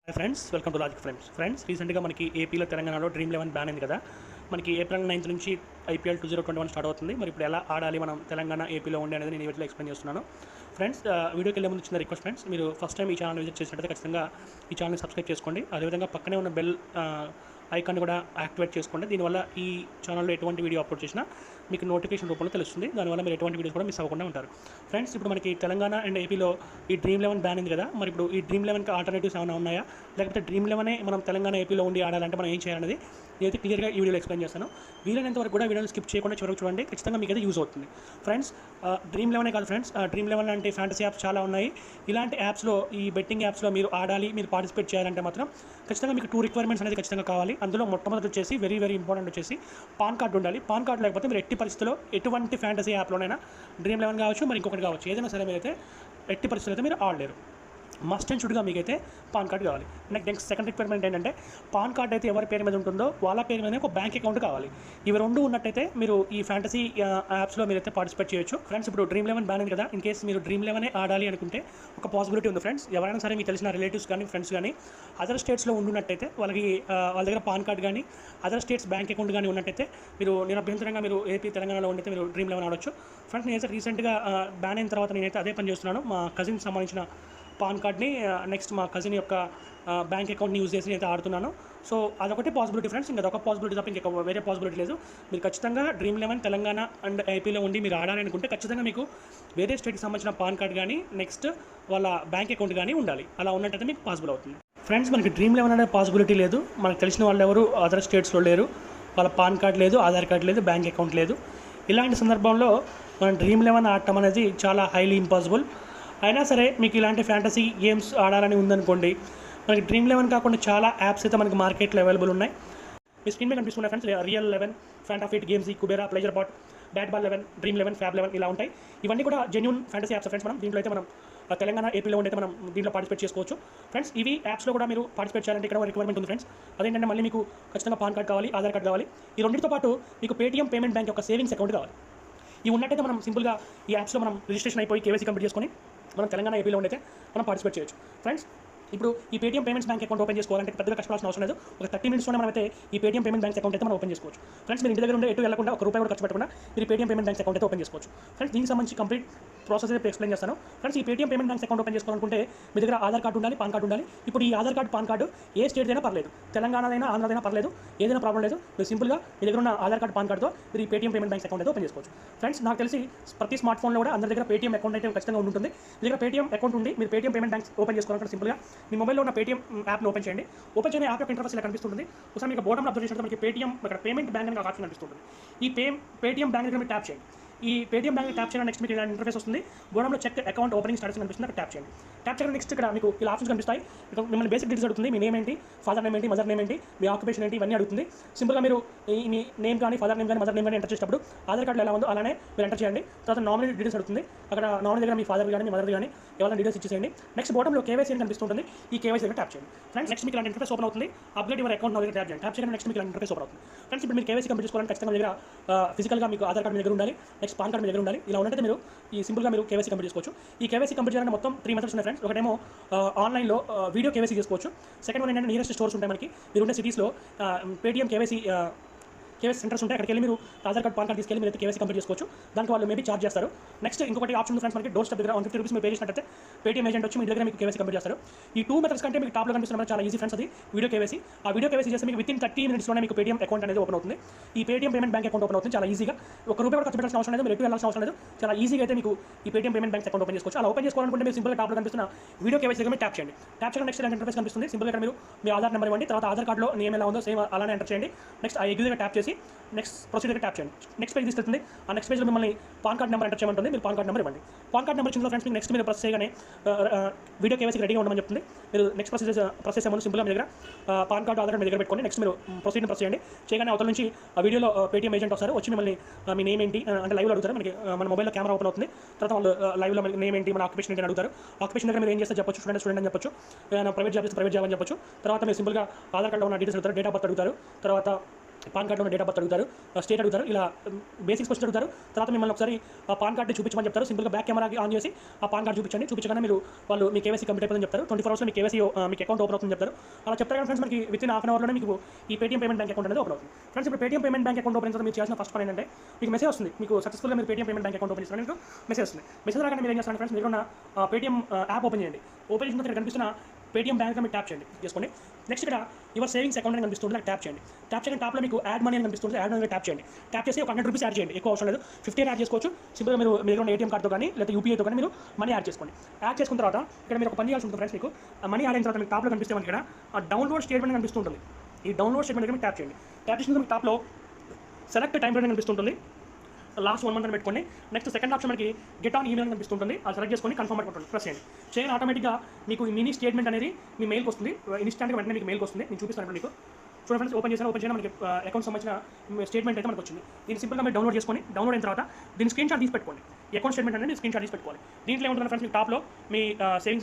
Hi friends, welcome to logic friends రీసెంట్గా మనకి ఏపీలో తెలంగాణలో డ్రీమ్11 బ్యాన్ అయింది కదా. మనకి ఏప్రిల్ 9 నుంచి ఐపీఎల్ 2021 స్టార్ట్ అవుతుంది. మరి ఇప్పుడు ఎలా ఆడాలి మనం తెలంగాణ ఏపీలో ఉండే అనేది నేను ఈ వీడియోలో ఎక్స్ప్లెయిన్ చేస్తున్నాను. ఫ్రెండ్స్, వీడియోకి వెళ్ళే ముందు చిన్న రిక్వెస్ట్ ఫ్రెండ్స్, మీరు ఫస్ట్ టైం ఈ ఛానల్ విజిట్ చేసినట్లయితే ఖచ్చితంగా ఈ ఛానల్ని సబ్స్క్రైబ్ చేసుకోండి. అదేవిధంగా పక్కనే ఉన్న బెల్ ఐకాన్ కూడా యాక్టివేట్ చేసుకోండి. దీనివల్ల ఈ ఛానల్లో ఎటువంటి వీడియో అప్లోడ్ చేసినా మీకు నోటిఫికేషన్ రూపంలో తెలుస్తుంది. దానివల్ల మీరు ఎటువంటి వీడియోస్ కూడా మిస్ అవ్వకుండా ఉంటారు. ఫ్రెండ్స్, ఇప్పుడు మనకి తెలంగాణ అండ్ ఏపీలో ఈ డ్రీమ్11 బ్యాన్ ఉంది కదా. మరి ఇప్పుడు ఈ డ్రీమ్11కి ఆల్టర్నేటివ్స్ ఏమైనా ఉన్నాయా, లేకపోతే డ్రీమ్11 మనం తెలంగాణ ఏపీలో ఉండి ఆడాలంటే మనం ఏం చేయాలనేది నేనైతే క్లియర్గా ఈ వీడియోలో ఎక్స్ప్లెయిన్ చేస్తాను. వీలైనంత వరకు కూడా వీడియోని స్కిప్ చేయకుండా చివరికి చూడండి. ఖచ్చితంగా మీకు అయితే యూజ్ అవుతుంది. ఫ్రెండ్స్, డ్రీమ్11 కాదు ఫ్రెండ్స్, డ్రీమ్11 లాంటి ఫ్యాంటసీ యాప్స్ చాలా ఉన్నాయి. ఇలాంటి యాప్స్లో, ఈ బెట్టింగ్ యాప్స్లో మీరు ఆడాలి, మీరు పార్టిసిపేట్ చేయాలంటే మాత్రం ఖచ్చితంగా మీకు 2 రిక్వైర్మెంట్స్ అనేది ఖచ్చితంగా కావాలి. అందులో మొట్టమొదటి వచ్చేసి వెరీ ఇంపార్టెంట్ వచ్చేసి పాన్ కార్డు ఉండాలి. పాన్ కార్డు లేకపోతే మీరు ఎట్టి పరిస్థితుల్లో ఎటువంటి ఫ్యాంటసీ యాప్లోనైనా డ్రీమ్11 కావచ్చు, మరి ఇంకొకటి కావచ్చు, ఏదైనా సరే మీరైతే ఎట్టి పరిస్థితుల్లో అయితే మీరు ఆడలేరు. మస్ట్ అండ్ షుడ్గా మీకైతే పాన్ కార్డు కావాలి. నెక్స్ట్ సెకండ్ రిక్వైర్మెంట్ ఏంటంటే, పాన్ కార్డు అయితే ఎవరి పేరు మీద ఉంటుందో వాళ్ళ పేరు మీద ఒక బ్యాంక్ అకౌంట్ కావాలి. ఇవి రెండు ఉన్నట్టయితే మీరు ఈ ఫ్యాంటసీ యాప్స్లో మీరైతే పార్టిసిపేట్ చేయొచ్చు. ఫ్రెండ్స్, ఇప్పుడు డ్రీమ్11 బ్యాన్ ఉంది కదా. ఇన్ కేసు మీరు డ్రీమ్11 ఆడాలి అనుకుంటే ఒక పాసిబిలిటీ ఉంది ఫ్రెండ్స్. ఎవరైనా సరే మీకు తెలిసిన రిలేటివ్స్ కానీ ఫ్రెండ్స్ కానీ అదర్ స్టేట్స్లో ఉండున్నట్టయితే వాళ్ళ దగ్గర పాన్ కార్డు కానీ అదర్ స్టేట్స్ బ్యాంక్ అకౌంట్ కానీ ఉన్నట్టయితే మీరు నిరభ్యంతరంగా మీరు ఏపీ తెలంగాణలో ఉండితే మీరు డ్రీమ్11 ఆడొచ్చు. ఫ్రెండ్స్, నేనైతే రీసెంట్గా బ్యాన్ అయిన తర్వాత నేనైతే అదే పని చేస్తున్నాను. మా కజిన్కి సంబంధించిన పాన్ కార్డ్ని నెక్స్ట్ మా కజిన్ యొక్క బ్యాంక్ అకౌంట్ని యూజ్ చేసి నేను ఆడుతున్నాను. సో అదొకటి పాసిబిలిటీ ఫ్రెండ్స్. ఇంకా అదొక పాసిబిలిటీ తప్ప ఇంకా వేరే పాసిబిలిటీ లేదు. మీరు ఖచ్చితంగా డ్రీమ్11 తెలంగాణ అండ్ ఏపీలో ఉండి మీరు ఆడాలి అనుకుంటే ఖచ్చితంగా మీకు వేరే స్టేట్కి సంబంధించిన పాన్ కార్డ్ కానీ నెక్స్ట్ వాళ్ళ బ్యాంక్ అకౌంట్ కానీ ఉండాలి. అలా ఉన్నట్టయితే మీకు పాసిబుల్ అవుతుంది. ఫ్రెండ్స్, మనకి డ్రీమ్11 అనే పాసిబిలిటీ లేదు. మనకు తెలిసిన వాళ్ళు ఎవరు అదర్ స్టేట్స్లో లేరు. వాళ్ళ పాన్ కార్డ్ లేదు, ఆధార్ కార్డ్ లేదు, బ్యాంక్ అకౌంట్ లేదు. ఇలాంటి సందర్భంలో మనం డ్రీమ్11 ఆడటం అనేది చాలా హైలీ ఇంపాసిబుల్. అయినా సరే మీకు ఇలాంటి ఫ్యాంటసీ గేమ్స్ ఆడాలని ఉందనుకోండి, మనకి డ్రీమ్11 కాకుండా చాలా యాప్స్ అయితే మనకి మార్కెట్లో అవైలబుల్ ఉన్నాయి. మీ స్క్రీన్ మీద కనిపిస్తున్నాయి ఫ్రెండ్స్. Real11, ఫ్యాంటాఫిట్ గేమ్స్, కుబేరా, ప్లేయర్స్పాట్, బ్యాట్బాల్11, డ్రీమ్11, ఫ్యాబ్11 ఇలా ఉంటాయి. ఇవన్నీ కూడా జెన్యూన్ ఫ్యాంటసీ యాప్స్ ఫ్రెండ్స్. దీంట్లో అయితే మనం తెలంగాణ ఏపీలో ఉంటే మనం దీంట్లో పార్టిసిపేట్ చేసుకోవచ్చు. ఫ్రెండ్స్, ఇవి యాప్స్లో కూడా మీరు పార్టిసిపేట్ చేయాలంటే ఇక్కడ రిక్వైర్మెంట్ ఉంది ఫ్రెండ్స్. అదేంటంటే మళ్ళీ మీకు ఖచ్చితంగా పాన్ కార్డ్ కావాలి, ఆధార్ కార్డ్ కావాలి. ఈ రెండింటితో పాటు మీకు పేటీఎం పేమెంట్ బ్యాంక్ యొక్క సేవింగ్స్ అకౌంట్ కావాలి. ఇవి ఉన్నట్టయితే మనం సింపుల్గా ఈ యాప్స్లో మనం రిజిస్ట్రేషన్ అయిపోయి కేవైసీ కంప్లీట్ చేసుకొని మనం తెలంగాణ ఏపీలో ఉంటే మనం పార్టిసిపేట్ చేయొచ్చు. ఫ్రెండ్స్, ఇప్పుడు ఈ Paytm payments bank account open చేసుకోవాలంటే పెద్దగా కష్టపడాల్సిన అవసరం లేదు. ఒక 30 మినిట్స్లోనే మనం అయితే ఈ పేటీఎం పేమెంట్ బ్యాంక్ అకౌంట్ అయితే మనం ఓపెన్ చేసుకోవచ్చు. ఫ్రెండ్స్, మీరు ఇంటి దగ్గర ఉండే ఎటు వెళ్ళకుండా ఒక రూపాయి కూడా ఖర్చు పెట్టకుండా మీరు పేటీఎం పేమెంట్ బ్యాంక్ అకౌంట్ అయితే ఓపెన్ చేసుకోవచ్చు. ఫ్రెండ్స్, దీనికి సంబంధించి కంప్లీట్ ప్రాసెస్ అయితే ఎక్స్ప్లెయిన్ చేస్తాను. ఫ్రెండ్స్, ఈ Paytm payment bank account open చేసుకోవాలనుకుంటే మీ దగ్గర ఆధార్ కార్డు ఉండాలి, పాన్ కార్డు ఉండాలి. ఇప్పుడు ఈ ఆధార్ కార్డు, పాన్ కార్డు ఏ స్టేట్ అయినా పర్లేదు, తెలంగాణదైనా ఆంధ్రదైనా పర్లేదు, ఏదైనా ప్రాబ్లం లేదు. మీరు సింపుల్గా మీ దగ్గర ఉన్న ఆధార్ కార్డు, పాన్ కార్డుతో మీరు ఈ పేటీఎం పేమెంట్ బ్యాంక్ అకౌంట్ అయితే ఓపెన్ చేసుకోవచ్చు. ఫ్రెండ్స్, నాకు తెలిసి ప్రతి స్మార్ట్ ఫోన్లో కూడా అందరి దగ్గర పేటీఎం అకౌంట్ అయితే ఖచ్చితంగా ఉంటుంది. మీ దగ్గర పేటీఎం అకౌంట్ ఉంది, మీరు పేటీఎం పేమెంట్ బ్యాంక్ ఓపెన్ చేసుకోవాలంటే సింపుల్గా మీ మొబైల్లో ఉన్న పేటీఎం యాప్ను ఓపెన్ చేయండి. ఓపెన్ చేయని యాప్ యొక్క ఇంటర్ఫేస్ ఇలా కనిపిస్తుంది. ఒకసారి మీకు బోటంలో అబ్జర్వ్ చేసినట్టు మనకి పేటీఎం ఇక్కడ పేమెంట్ బ్యాంక్ అని ఒక ఆప్షన్ కనిపిస్తుంది. ఈ పేటీఎం బ్యాంక్ దగ్గర మీరు ట్యాప్ చేయండి. ఈ పేటీఎం బ్యాంక్ ట్యాప్ చేయడం నెక్స్ట్ మీకు ఇలా ఇంటర్ఫేస్ వస్తుంది. బోడంలో చెక్ అకౌంట్ ఓపెనింగ్ స్టాటస్ కనిపిస్తుంది, అక్కడ ట్యాప్ చేయండి. ట్యాప్ చేయడం నెక్స్ట్ ఇక్కడ మీకు ఇలా ఆప్షన్స్ కనిపిస్తాయి. మిమ్మల్ని బేసిక్ డీటెయిల్స్ అడుగుతుంది. మీ నేమ్ ఏంటి, ఫాదర్ నేమ్ ఏంటి, మదర్ నేమ్ ఏంటి, మీ ఆక్యుపేషన్ ఏంటి, ఇవన్నీ అడుగుతుంది. సింపుల్గా మీరు మీ నేమ్ కానీ, ఫాదర్ నేమ్ కానీ, మదర్ నేమ్ కానీ ఎంటర్ చేసేటప్పుడు ఆధార్ కార్డులో ఎలా ఉందో అలానే మీరు ఎంటర్ చేయండి. తర్వాత నామినీ డీటెయిల్స్ అడుగుతుంది. అక్కడ నామినీ దగ్గర మీ ఫాదర్ కానీ, మీ మదర్ కానీ ఎవరైనా డీటెయిల్స్ ఇచ్చేసేయండి. నెక్స్ట్ బోటంలో కేవైసీ అని కనిపిస్తుంది. ఈ కేవైసీ దగ్గర ట్యాప్ చేయండి. ఫ్రెండ్స్, నెక్స్ట్ మీకు ఇలాంటి ఇంటర్ఫేస్ ఓపెన్ అవుతుంది. అప్డేట్ యువర్ అకౌంట్ దగ్గర ట్యాప్ చేయండి. ట్యాప్ చేయడం నెక్స్ట్ మీకు ఇలాంటి ఇంటర్ఫేస్ ఓపెన్ అవుతుంది. ఫ్రెండ్స్, ఇప్పుడు మీరు కేవైసీ కంప్లీట్ చేసుకోవాలని ఖచ్చితంగా మీ దగ్గర ఫిజికల్గా మీకు ఆధార్ కార్డు మీ దగ్గర ఉండాలి, నెక్స్ట్ పాన్ కార్డు మీ దగ్గర ఉండాలి. ఇలా ఉన్నట్టు మీరు ఈ సింపుల్గా మీరు కేవైసీ కంప్లీట్ చేసుకోవచ్చు. ఈ కేవైసీ కంప్లీట్ చేయాలంటే మొత్తం 3 మెథడ్స్ ఉన్నాయి ఫ్రెండ్స్. ఒకటేమో ఆన్లైన్లో వీడియో కేవైసీ చేసుకోవచ్చు. సెకండ్ వన్ ఏంటంటే నియరెస్ట్ స్టోర్స్ ఉంటాయి మనకి. మీరు ఉండే సిటీస్లో పేటీఎం కేవైసీ సెంటర్స్ ఉంటాయి. అక్కడికి వెళ్ళి మీరు ఆధార్ కార్డ్, పాన్ కార్డ్ తీసుకెళ్ళి మీరు అయితే కేవైసీ కంప్లీట్ చేసుకోవచ్చు. దానికి వాళ్ళు మేబీ చార్జ్ చేస్తారు. నెక్స్ట్ ఇంకొకటి ఆప్షన్ ఫ్రెండ్స్, మనకి డోర్ స్టెప్ దగ్గర 150 రూపీస్ మీరు పే చేసినట్టయితే పేటీఎం ఏజెంట్ వచ్చి మీ దగ్గర మీకు కేవైసీ కంప్లీట్ చేస్తారు. ఈ 2 మెథడ్స్ కంటే మీకు టాప్లో కనిపిస్తున్న చాలా ఈజీ ఫ్రెండ్స్. అది వీడియో కేవైసీ. ఆ వీడియో కేవైసీ చేస్తే మీకు వితిన్ 30 మినిట్స్లోనే మీకు పేటీఎం అకౌంట్ అనేది ఓపెన్ అవుతుంది. ఈ Paytm payment bank account open అవుతుంది చాలా ఈజీగా. ఒక రూపాయి కూడా ఖర్చు పెట్టాల్సిన అవసరం లేదు, మీరు ఎటు వెళ్ళాల్సిన అవసరం లేదు. చాలా ఈజీగా అయితే మీకు ఈ Paytm payment bank account open చేసుకోవచ్చు. అలా ఓపెన్ చేసుకోవాలనుకుంటే మీరు సింపుల్గా టాప్లో కనిపిస్తున్న వీడియో కేవైసీ దగ్గర ట్యాప్ చేయండి. ట్యాప్ చేయడం నెక్స్ట్ ఇంటర్ఫేస్ కనిపిస్తుంది. సింపుల్గా ఇక్కడ మీరు మీ ఆధార్ నెంబర్ ఇవ్వండి. తర్వాత ఆధార్ కార్డులో నేమ్ ఎలా ఉందో సేమ్ అలానే ఎంటర్ చేయండి. నెక్స్ట్ ఆ ఎగ్జిట్ ట్యాప్ చేసి నెక్స్ట్ ప్రొసీడ్ దగ్గర ట్యాప్ చేయండి. నెక్స్ట్ పేజ్ తీసుకెళ్తుంది. ఆ నెక్స్ట్ పేజ్లో మిమ్మల్ని పాన్ కార్డ్ నెంబర్ ఎంటర్ చేయమంటుంది. మీరు పాన్ కార్డ్ నెంబర్ ఇవ్వండి. పాన్ కార్డ్ నెంబర్ ఇచ్చిన ఫ్రెండ్స్ మీకు నెక్స్ట్ మీరు ప్రెస్ చేయగానే వీడియో కేవైసీ రెడీగా ఉండమని చెప్తుంది. మీరు నెక్స్ట్ ప్రెస్ చేసే ముందు సింపుల్గా మీ దగ్గర పాన్ కార్డు, ఆధార్ కార్డు మీ దగ్గర పెట్టుకోండి. నెక్స్ట్ మీరు ప్రొసీడ్ని ప్రెస్ చేయండి. చేయగానే అవతల నుంచి ఆ వీడియోలో పేటీఎం ఏజెంట్ వస్తారు. వచ్చి మిమ్మల్ని మీ నేమ్ ఏంటి అంటే లైవ్లో అడుగుతారు. మనకి మన మొబైల్లో కెమెరా ఓపెన్ అవుతుంది. తర్వాత వాళ్ళు లైవ్లో మనకి నేమ్ ఏంటి, మన ఆక్యుపేషన్ ఏంటి అని అడుగుతారు. ఆక్యుపేషన్ దగ్గర మీరు ఏం చేస్తే చెప్పొచ్చు, స్టూడెంట్ అని చెప్పొచ్చు, ప్రైవేట్ జాబ్ చేస్తే ప్రైవేట్ జాబ్ అని చెప్పొచ్చు. తర్వాత మీరు సింపుల్గా ఆధార్ కార్డులో ఉన్న డీటెయిల్స్ అడుగుతారు, డేట్ ఆఫ్ బర్త్ అడుగుతారు. తర్వాత పాన్ కార్డులో డేట్ ఆఫ్ బర్త్ అడుగుతారు, స్టేట్ అడుగుతారు, ఇలా బేసిక్స్ క్వశ్చన్ అడుగుతారు. తర్వాత మిమ్మల్ని ఒకసారి పాన్ కార్డు చూపించమని చెప్తారు. సింపుల్గా బ్యాక్ కెమెరాకి ఆన్ చేసి ఆ పాన్ కార్డు చూపించగానే మీరు వాళ్ళు మీ కేవైసీ కంప్లీట్ అయిపోతుందని చెప్తారు. 24 అవర్స్లో మీ కేవైసీ మీకు అకౌంట్ ఓపెన్ అవుతుందని చెప్తారు. అలా చెప్తారు కానీ ఫ్రెండ్స్ మనకి విత్ ఇన్ హాఫ్ అన్ అవర్లోనే మీకు ఈ పేటీఎం పేమెంట్ బ్యాంక్ అకౌంట్ అనేది ఓపెన్ అవుతుంది. ఫ్రెండ్స్ ఇప్పుడు Paytm payment bank account open అయిన తర్వాత మీరు చేసిన ఫస్ట్ పని ఏంటంటే మీకు మెసేజ్ వస్తుంది. మీకు సక్సెస్ఫుల్గా మీరు Paytm payment bank account open చేసిన మీకు మెసేజ్ వస్తుంది. మెసేజ్ రాగానే మీరు ఏం చేస్తారు ఫ్రెండ్స్, మీరు ఉన్న పేటీఎం యాప్ ఓపెన్ చేయండి. ఓపెన్ చేసిన తర్వాత కనిపిస్తున్న పేటీఎం బ్యాంక్ మీరు ట్యాప్ చేయండి చేసుకోండి. నెక్స్ట్ ఇక్కడ యువర్ సేవింగ్స్ అకౌంట్ అని కనిపిస్తుంది, ట్యాప్ చేయండి. ట్యాప్ చేయడం టాప్లో మీకు యాడ్ మనీ అని కనిపిస్తుంది, యాడ్ మనీ ట్యాప్ చేయండి. ట్యాప్ చేసి ఒక 100 రూపీస్ యాడ్ చేయండి, ఎక్కువ అవసరం లేదు, 50 యాడ్ చేసుకోవచ్చు. సింపుల్గా మీరు ఉన్న ఏటీఎం కార్డుతో కానీ లేదా యూపీఐతో కానీ మీరు మనీ యాడ్ చేసుకోండి. యాడ్ చేసుకున్న తర్వాత ఇక్కడ మీరు ఒక పని చేయాల్సి ఉంటుంది ఫ్రెండ్స్. మీకు మనీ యాడ్ అయిన తర్వాత మీకు టాప్లో కనిపిస్తే మనకి ఇక్కడ డౌన్లోడ్ స్టేట్మెంట్ కనిపిస్తుంటుంది. ఈ డౌన్లోడ్ స్టేట్మెంట్ దగ్గర ట్యాప్ చేయండి. ట్యాప్ చేసిన మీకు టాప్లో సెలెక్ట్ టైం ఫ్రేమ్ కనిపిస్తుంటుంది, లాస్ట్ 1 మంత్ అని పెట్టుకోండి. నెక్స్ట్ సెకండ్ ఆప్షన్ మనకి గెట్ ఆన్ ఈమెయిల్ కనిపిస్తుంటుంది, అది సెలెక్ట్ చేసుకొని కన్ఫర్మ్ పెట్టుకోండి, ప్రెస్ చేయండి. చేయని ఆటోమేటిక్గా మీకు ఈ మినీ స్టేట్మెంట్ అనేది మీ మెయిల్కి వస్తుంది. ఇన్స్టాంట్గా వెంటనే మీకు మెయిల్కి వస్తుంది. నేను చూపిస్తాను మీకు. చూడండి ఫ్రెండ్స్, ఓపెన్ చేయడం మనకి అకౌంట్ సంబంధించిన స్టేట్మెంట్ అయితే మనకు వచ్చింది. దీన్ని సింపుల్గా మీరు డౌన్లోడ్ చేసుకొని, డౌన్లోడ్ అయిన తర్వాత దీని స్క్రీన్ షాట్ తీసి పెట్టుకోండి. అకౌంట్ స్టేట్మెంట్ అనేది స్క్రీన్ షాట్ తీసి పెట్టుకోవాలి. దీంట్లో ఏముంటుంది ఫ్రెండ్స్, మీకు టాప్లో మీ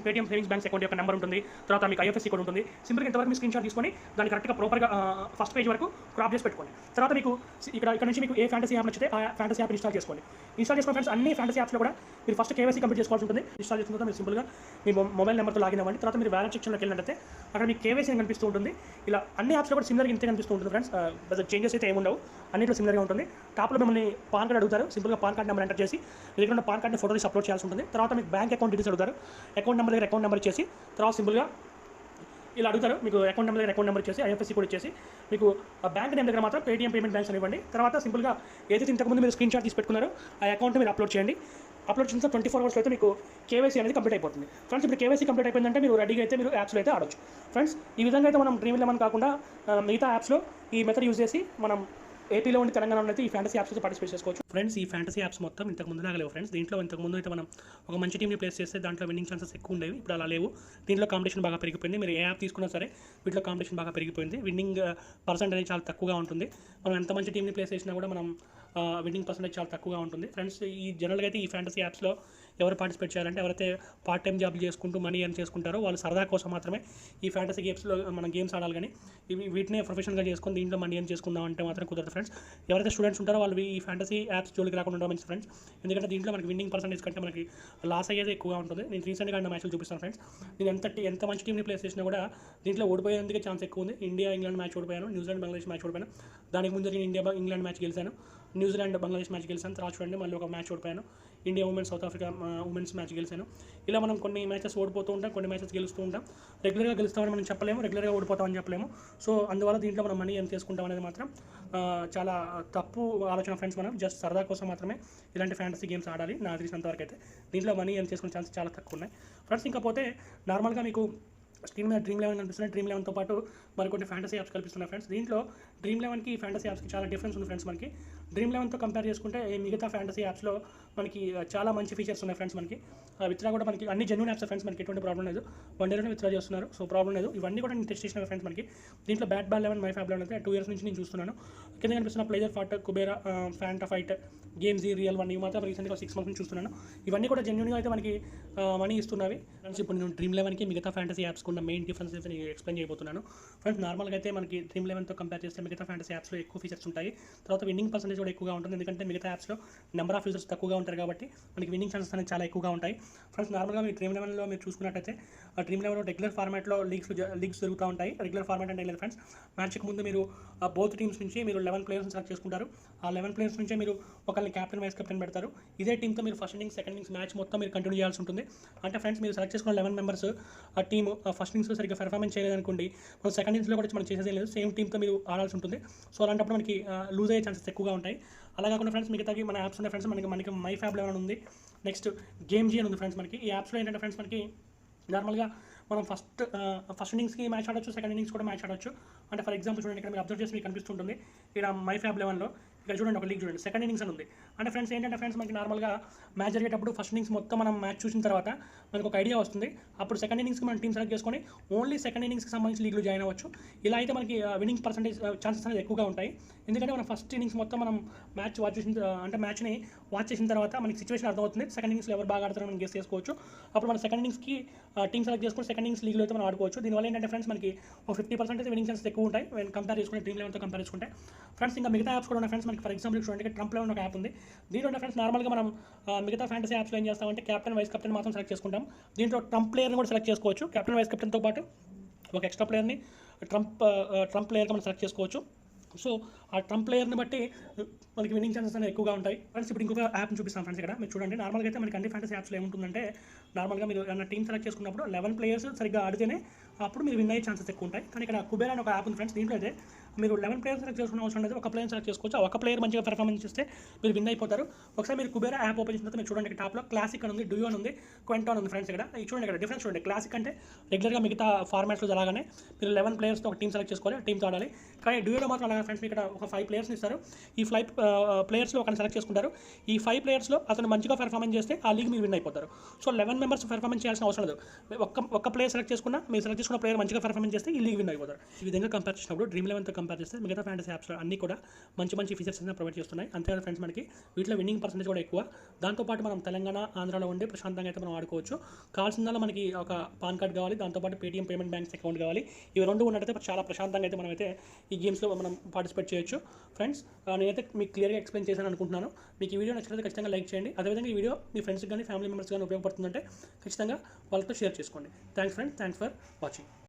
పేటీఎం సేవింగ్స్ బ్యాంక్స్ అకౌంట్ యొక్క నెంబర్ ఉంటుంది, తర్వాత మీకు ఐఎఫ్ఎస్సీ కోడ్ ఉంటుంది. సింపుల్గా ఇంతవరకు మీ స్క్రీన్ షాట్ తీసుకొని దాన్ని కరెక్ట్గా ప్రాపర్గా ఫస్ట్ పేజ్ వరకు క్రాప్ చేసి పెట్టుకోండి. తర్వాత మీకు ఇక్కడ నుంచి మీకు ఏ ఫ్యాంటసీ యాప్ నచ్చితే ఆ ఫ్యాంటసీ యాప్ ఇన్స్టాల్ చేసుకోండి. ఫ్రెండ్స్ అన్ని ఫ్యాంటసీ యాప్స్లో కూడా మీరు ఫస్ట్ కేవైసీ కంప్లీట్ చేసుకోవాల్సి ఉంటుంది. ఇన్స్టాల్ చేసుకున్న తర్వాత మీరు సింపుల్గా మీ మొబైల్ నెంబర్తో లాగిన్ అవ్వండి. తర్వాత మీరు వ్యాలెట్ సెక్షన్లోకి వెళ్ళినట్లయితే అక్కడ మీకు కేవైసీ కనిపిస్తూ ఉంటుంది. ఇలా అన్ని యాప్స్లో కూడా సిమిలర్గా ఇంతే కనిపిస్తూ ఉంటుంది ఫ్రెండ్స్. చేంజెస్ అయితే ఏముండవు, అన్నింటిలో సిమిలర్గా ఉంటుంది. టాప్లో మిమ్మల్ని పాన్ కార్డ్ అడుగుతారు. సింపుల్గా పాన్ కార్డ్ నెంబర్ ఎంటర్ చేసి మీ దగ్గర ఉన్న పాన్ కార్డ్ని ఫోటో తీసి అప్లోడ్ చేయాల్సి ఉంటుంది. తర్వాత మీకు బ్యాంక్ అకౌంట్ డీటెయిల్స్ అడుగుతారు. అకౌంట్ నెంబర్ దగ్గర అకౌంట్ నెంబర్ ఇచ్చేసి తర్వాత సింపుల్గా ఇలా అడుగుతారు. మీకు అకౌంట్ నెంబర్ దగ్గర అకౌంట్ నెంబర్ ఇచ్చేసి ఐఎఫ్ఎస్సీ కోడ్ ఇచ్చేసి మీకు బ్యాంక్ నేమ్ దగ్గర మాత్రం పేటీఎం పేమెంట్ బ్యాంక్స్ అని ఇవ్వండి. తర్వాత సింపుల్గా ఏదైతే ఇంతకుముందు మీరు స్క్రీన్ షాట్ తీసి పెట్టుకున్నారో ఆ అకౌంట్ మీరు అప్లోడ్ చేయండి. అప్లోడ్ చేసిన 24 అవర్స్లో అయితే మీకు కేవైసీ అనేది కంప్లీట్ అయిపోతుంది. ఫ్రెండ్స్ ఇప్పుడు కేవైసీ కంప్లీట్ అయిపోయిందంటే మీరు రెడీగా అయితే మీరు యాప్స్లో అయితే ఆడొచ్చు. ఫ్రెండ్స్ ఈ విధంగా అయితే మనం Dream11 కాకుండా మిగతా యాప్స్లో ఈ మెథడ్ యూజ్ చేసి మనం ఏపీలో ఉండి తెలంగాణలో అయితే ఈ ఫ్యాంటసీ యాప్స్ పార్టిసిపేట్ చేసుకోవచ్చు. ఫ్రెండ్స్ ఈ ఫ్యాంటసీ యాప్స్ మొత్తం ఇంతకు ముందు లేవు ఫ్రెండ్స్. దీంట్లో ఇంతకుముందు అయితే మనం ఒక మంచి టీంని ప్లేస్ చేస్తే దాంట్లో విన్నింగ్ ఛాన్సెస్ ఎక్కువ ఉండేవి. ఇప్పుడు అలా లేవు. దీంట్లో కాంపిటీషన్ బాగా పెరిగిపోయింది. మీరు ఏ యాప్ తీసుకున్నా సరే వీటిలో కాంపిటీషన్ బాగా పెరిగిపోయింది. విన్నింగ్ పర్సెంట్ అనేది చాలా తక్కువగా ఉంటుంది. మనం ఎంత మంచి టీంని ప్లేస్ చేసినా కూడా మనం విన్నింగ్ పర్సెంటేజ్ చాలా తక్కువగా ఉంటుంది. ఫ్రెండ్స్ ఈ జనరల్గా అయితే ఈ ఫ్యాంటసీ యాప్స్లో ఎవరు పార్టిసిపేట్ చేయాలంటే ఎవరైతే పార్ట్ టైం జాబ్లు చేసుకుంటూ మనీ ఎర్న్ చేసుకుంటారో వాళ్ళు సరదా కోసం మాత్రమే ఈ ఫ్యాంటసీ గేమ్స్లో మనం గేమ్స్ ఆడాలి. కానీ వీటినే ప్రొఫెషనల్గా చేసుకొని దీంట్లో మనీ ఎర్న్ చేసుకుందాం అంటే మాత్రం కుదరదు ఫ్రెండ్స్. ఎవరైతే స్టూడెంట్స్ ఉంటారో వాళ్ళు ఈ ఫ్యాంటసీ యాప్స్ జోలికి రాకుండా ఉండడం మంచి ఫ్రెండ్స్. ఎందుకంటే దీంట్లో మనకి విన్నింగ్ పర్సెంటేజ్ కంటే మనకి లాస్ అయ్యేది ఎక్కువగా ఉంటుంది. నేను రీసెంట్గా ఆడిన మ్యాచ్లు చూపిస్తాను ఫ్రెండ్స్. నేను ఎంత మంచి టీంని ప్లేస్ చేసినా కూడా దీంట్లో ఓడిపోయేందుకే ఛాన్స్ ఎక్కువ ఉంది. ఇండియా ఇంగ్లాండ్ మ్యాచ్ ఓడిపోయాను, న్యూజిలాండ్ బంగ్లాదేశ్ మ్యాచ్ ఓడిపోయాను. దానికి ముందు నేను ఇండియా ఇంగ్లాండ్ మ్యాచ్ గెలిచాను, న్యూజిలాండ్ బంగ్లాదేశ్ మ్యాచ్ గెలిచాను. తర్వాత చూడండి మళ్ళీ ఒక మ్యాచ్ ఓడిపోయాను, India women's south Africa women's match గెలిచాను. ఇలా మనం కొన్ని మ్యాచెస్ ఓడిపోతూ ఉంటాం, కొన్ని మ్యాచెస్ గెలుస్తూ ఉంటాం. రెగ్యులర్గా గెలుస్తామని మనం చెప్పలేము, రెగ్యులర్గా ఓడిపోతామని చెప్పలేము. సో అందువల్ల దీంట్లో మనం మనీ ఎంత చేసుకుంటాం అనేది మాత్రం చాలా తప్పు ఆలోచన ఫ్రెండ్స్. మనం జస్ట్ సరదా కోసం మాత్రమే ఇలాంటి ఫ్యాంటసీ గేమ్స్ ఆడాలి. నాకు తెలిసినంత వరకు అయితే దీంట్లో మనీ ఎంత చేసుకునే ఛాన్సెస్ చాలా తక్కువ ఉన్నాయి ఫ్రెండ్స్. ఇంకపోతే నార్మల్గా మీకు స్క్రీన్ మీద Dream11 కనిపిస్తున్నాయి. Dream11తో పాటు మరికొన్ని ఫ్యాంటసీ యాప్స్ కనిపిస్తున్నాయి ఫ్రెండ్స్. దీంట్లో Dream11కి ఫ్యాంటసీ యాప్స్కి చాలా డిఫరెన్స్ ఉంది ఫ్రెండ్స్. మనకి Dream11తో కంపేర్ చేసుకుంటే మిగతా ఫ్యాంటసీ యాప్స్లో మనకి చాలా మంచి ఫీచర్స్ ఉన్నాయి ఫ్రెండ్స్. మనకి విత్డ్రా కూడా మనకి అన్ని జెన్యూన్ యాప్స్ ఫ్రెండ్స్. మనకి ఎటువంటి ప్రాబ్లం లేదు, 1 డేలోనే విత్డ్రా చేస్తున్నారు. సో ప్రాబ్లం లేదు. ఇవన్నీ కూడా నేను టెస్ట్ చేసిన ఫ్రెండ్స్. మనకి దీంట్లో BAT11 MyFab11 అయితే 2 ఇయర్స్ నుంచి నేను చూస్తున్నాను. కింద కనిపిస్తున్న playerzpot, Kubera, Fanta fight, games real ఇవి మాత్రం రీసెంట్గా 6 మంత్స్ నుంచి చూస్తున్నాను. ఇవన్నీ కూడా జెన్యూన్గా అయితే మనకి మనీ ఇస్తున్నవి ఫ్రెండ్స్. ఇప్పుడు నేను Dream11కి మిగతా ఫ్యాంటసీ యాప్స్ ఉన్న మెయిన్ డిఫరెన్సెస్ నేను ఎక్స్ప్లెయిన్ చేయబోతున్నాను ఫ్రెండ్స్. నార్మల్గా అయితే మనకి Dream11తో కంపేర్ చేస్తే మిగతా ఫ్యాంటసీ యాప్స్లో ఎక్కువ ఫీచర్స్ ఉంటాయి. తర్వాత విన్నింగ్ పర్సెంటేజ్ కూడా ఎక్కువగా ఉంటుంది. ఎందుకంటే మిగతా యాప్స్లో నెంబర్ ఆఫ్ యూజర్స్ తక్కువగా ఉంటారు కాబట్టి మనకి విన్నింగ్ ఛాన్సెస్ అనేది చాలా ఎక్కువగా ఉంటాయి ఫ్రెండ్స్. నార్మల్గా మీరు Dream11లో మీరు చూసుకున్నట్టయితే Dream11లో రెగ్యులర్ ఫార్మాట్లో లీగ్స్ జరుగుతూ ఉంటాయి. రెగ్యులర్ ఫార్మాట్ అంటే లేదు ఫ్రెండ్స్. మ్యాచ్కి ముందు మీరు బోత్ టీమ్స్ నుంచి మీరు 11 ప్లేయర్స్ని సెలెక్ట్ చేసుకుంటారు. ఆ 11 ప్లేయర్స్ నుంచే మీరు ఒకరిని క్యాప్టెన్ వైస్ కెప్టెన్ పెడతారు. ఇదే టీంతో మీరు first innings second innings match మొత్తం మీరు కంటిన్యూ చేయాల్సి ఉంటుంది. అంటే ఫ్రెండ్స్ మీరు సెలెక్ట్ చేసుకున్న 11 మెంబర్స్ ఆ టీమ్ ఫస్ట్ ఇన్నింగ్స్లో సరిగ్గా పెర్ఫార్మెన్స్ చేయలేదనుకోండి, మనం సెకండ్ ఇన్నింగ్స్లో కూడా మనం చేసేది లేదు, సేమ్ టీమ్తో మీరు ఆడాల్సి ఉంటుంది. సో అలాంటప్పుడు మనకి లూజ్ అయ్యే ఛాన్సెస్ ఎక్కువగా ఉంటాయి. అలా కాకుండా ఫ్రెండ్స్ మిగతాకి మన యాప్స్ ఉన్నాయి ఫ్రెండ్స్. మనకి MyFab11 ఉంది, నెక్స్ట్ గేమ్ అని ఉంది ఫ్రెండ్స్. మనకి ఈ యాప్స్లో ఏంటంటే ఫ్రెండ్స్ మనకి నార్మల్గా మనం ఫస్ట్ ఇన్నింగ్స్కి మ్యాచ్ ఆడొచ్చు, సెకండ్ ఇన్నింగ్స్ కూడా మ్యాచ్ ఆడొచ్చు. అంటే ఫర్ ఎగ్జాంపుల్ చూడండి, ఇక్కడ మీరు అబ్జర్వ్ చేసి మీకు కనిపిస్తుంటుంది ఇక్కడ MyFab11లో ఇక్కడ చూడండి ఒక లీగ్ చూడండి సెకండ్ ఇన్నింగ్స్ అని ఉంది. అంటే ఫ్రెండ్స్ ఏంటంటే ఫ్రెండ్స్ మనకి నార్మల్గా మ్యాచ్ జరిగేటప్పుడు ఫస్ట్ ఇన్నింగ్స్ మొత్తం మనం మ్యాచ్ చూసిన తర్వాత మనకు ఒక ఐడియా వస్తుంది. అప్పుడు సెకండ్ ఇన్నింగ్స్కి మనం టీం సెలెక్ట్ చేసుకొని ఓన్లీ సెకండ్ ఇన్నింగ్స్కి సంబంధించి లీగ్లో జాయిన్ అవ్వచ్చు. ఇలా అయితే మనకి విన్నింగ్ పర్సెంటేజ్ ఛాన్సెస్ అనేది ఎక్కువగా ఉంటాయి. ఎందుకంటే మనం ఫస్ట్ ఇన్నింగ్స్ మొత్తం మనం మ్యాచ్ వాచ్ చేసిన అంటే మ్యాచ్ని వాచ్ చేసిన తర్వాత మనకి సిచ్యువేషన్ అర్థమవుతుంది. సెకండ్ ఇన్నింగ్స్లో ఎవరు బాగా ఆడతారో మనం గెస్ చేసుకోవచ్చు. అప్పుడు మన సెకండ్ ఇన్నింగ్స్కి టీం సెలెక్ట్ చేసుకొని సెకండ్ ఇన్నింగ్స్ లీగ్లో అయితే మనం ఆడుకోవచ్చు. దీనివల్ల ఏంటంటే ఫ్రెండ్స్ మనకి ఒక 50% విన్నింగ్ ఛాన్సెస్ ఎక్కువ ఉంటాయి కంపేర్ చేసుకుంటే డ్రీమ్ 11తో కంపేర్ చేసుకుంటే. ఫ్రెండ్స్ ఇంకా మిగతా యాప్స్ కూడా ఉన్నాయి ఫ్రెండ్స్. మనకి ఫర్ ఎగ్జాంపుల్ చూడండి ట్రంప్ 11 ఒక యాప్ ఉంది. దీంట్లో ఫ్రెండ్స్ నార్మల్గా మనం మిగతా ఫ్యాంటసీ యాప్స్లో ఏం చేస్తామంటే కెప్టెన్ వైస్ కెప్టెన్ మాత్రం సెలెక్ట్ చేసుకుంటాం. దీంట్లో ట్రంప్ ప్లేయర్ని కూడా సెలెక్ట్ చేసుకోవచ్చు. కెప్టెన్ వైస్ కెప్టెన్తో పాటు ఒక ఎక్స్ట్రా ప్లేయర్ని ట్రంప్ ప్లేయర్గా మనం సెలెక్ట్ చేసుకోవచ్చు. సో ఆ ట్రంప్ ప్లేయర్ని బట్టి మనకి విన్నింగ్ ఛాన్సెస్ అనేవి ఎక్కువగా ఉంటాయి. ఫ్రెండ్స్ ఇప్పుడు ఇంకొక యాప్ని చూపిస్తాను ఫ్రెండ్స్. ఇక్కడ మీరు చూడండి నార్మల్గా అయితే మనకి అన్ని ఫ్యాంటసీ యాప్స్లో ఏముంటుందంటే నార్మల్గా మీరు ఏమైనా టీం సెలెక్ట్ చేసుకున్నప్పుడు 11 ప్లేయర్స్ సరిగ్గా ఆడితేనే అప్పుడు మీరు విన్ అయ్యే ఛాన్సెస్ ఎక్కువ ఉంటాయి. కానీ ఇక్కడ కుబేరా అని ఒక యాప్ ఉంది ఫ్రెండ్స్. దీంట్లో అయితే మీరు 11 ప్లేయర్స్ సెలెక్ట్ చేసుకున్న అవసరం లేదు. ఒక ప్లేయర్ సెలెక్ట్ చేసుకోవచ్చు. ఒక ప్లేయర్ మంచిగా పర్ఫార్మెన్స్ చేస్తే మీరు విన్ అయిపోతారు. ఒకసారి మీరు కుబేరా యాప్ ఓపెన్ చేసిన తర్వాత మీరు చూడండి టాప్లో క్లాసిక్ అని ఉంది, డ్యూ అని ఉంది, క్వెంటో అని ఉంది ఫ్రెండ్స్. ఇక్కడ చూడండి ఇక్కడ డిఫరెన్స్ చూడండి. క్లాసిక్ అంటే రెగ్యులర్గా మిగతా ఫార్మాట్స్లో జరగానే మీరు 11 ప్లేయర్స్తో ఒక టీం సెలెక్ట్ చేసుకోవాలి, టీంతో ఆడాలి. కానీ డ్యూలో మాత్రం అలాగే ఫ్రెండ్స్. ఇక్కడ ఒక 5 ప్లేయర్స్ని ఇస్తారు. ఈ 5 ప్లేయర్స్లో ఒకరిని సెలెక్ట్ చేసుకుంటారు. ఈ 5 ప్లేయర్స్లో అతను మంచిగా పర్ఫార్మెన్స్ చేస్తే ఆ లీగ్ మీరు విన్ అయిపోతారు. సో 11 మెంబర్స్ పర్ఫార్మెన్స్ చేయాల్సిన అవసరం లేదు. ఒక్క ప్లేయర్ సెలెక్ట్ చేసుకున్నా మీరు సెలెక్ట్ చేసుకున్న ప్లేయర్ మంచిగా పర్ఫార్మెన్స్ చేస్తే ఈ లీగ్ విన్ అయిపోతారు. ఈ విధంగా కంపేర్ చేసినప్పుడు డ్రీమ్ 11తో కంపేర్ చేస్తే మిగతా ఫ్యాంటసీ యాప్స్ అన్ని కూడా మంచి ఫీచర్స్ ప్రొవైడ్ చేస్తున్నాయి. అంతేకాదు ఫ్రెండ్స్ మనకి వీటిలో విన్నింగ్ పర్సెంటేజ్ కూడా ఎక్కువ. దాంతోపాటు మనం తెలంగాణ ఆంధ్రాలో ఉండి ప్రశాంతంగా అయితే మనం ఆడుకోవచ్చు. కావాల్సిందల్లా మనకి ఒక పాన్ కార్డ్ కావాలి, దాంతోపాటు పేటీఎం పేమెంట్ బ్యాంక్స్ అకౌంట్ కావాలి. ఇవి రెండు ఉన్నట్టయితే చాలా ప్రశాంతంగా అయితే మనమైతే ఈ గేమ్స్లో మనం పార్టిసిపేట్ చేయొచ్చు. ఫ్రెండ్స్ నేనైతే మీకు క్లియర్గా ఎక్స్ప్లెయిన్ చేశాను అనుకుంటున్నాను. మీకు ఈ వీడియో నచ్చినట్లయితే ఖచ్చితంగా లైక్ చేయండి. అదేవిధంగా ఈ వీడియో మీ ఫ్రెండ్స్కి కానీ ఫ్యామిలీ మెంబర్స్ కానీ ఉపయోగపడుతుందంటే ఖచ్చితంగా వాళ్ళతో షేర్ చేసుకోండి. Thanks friends, thanks for watching.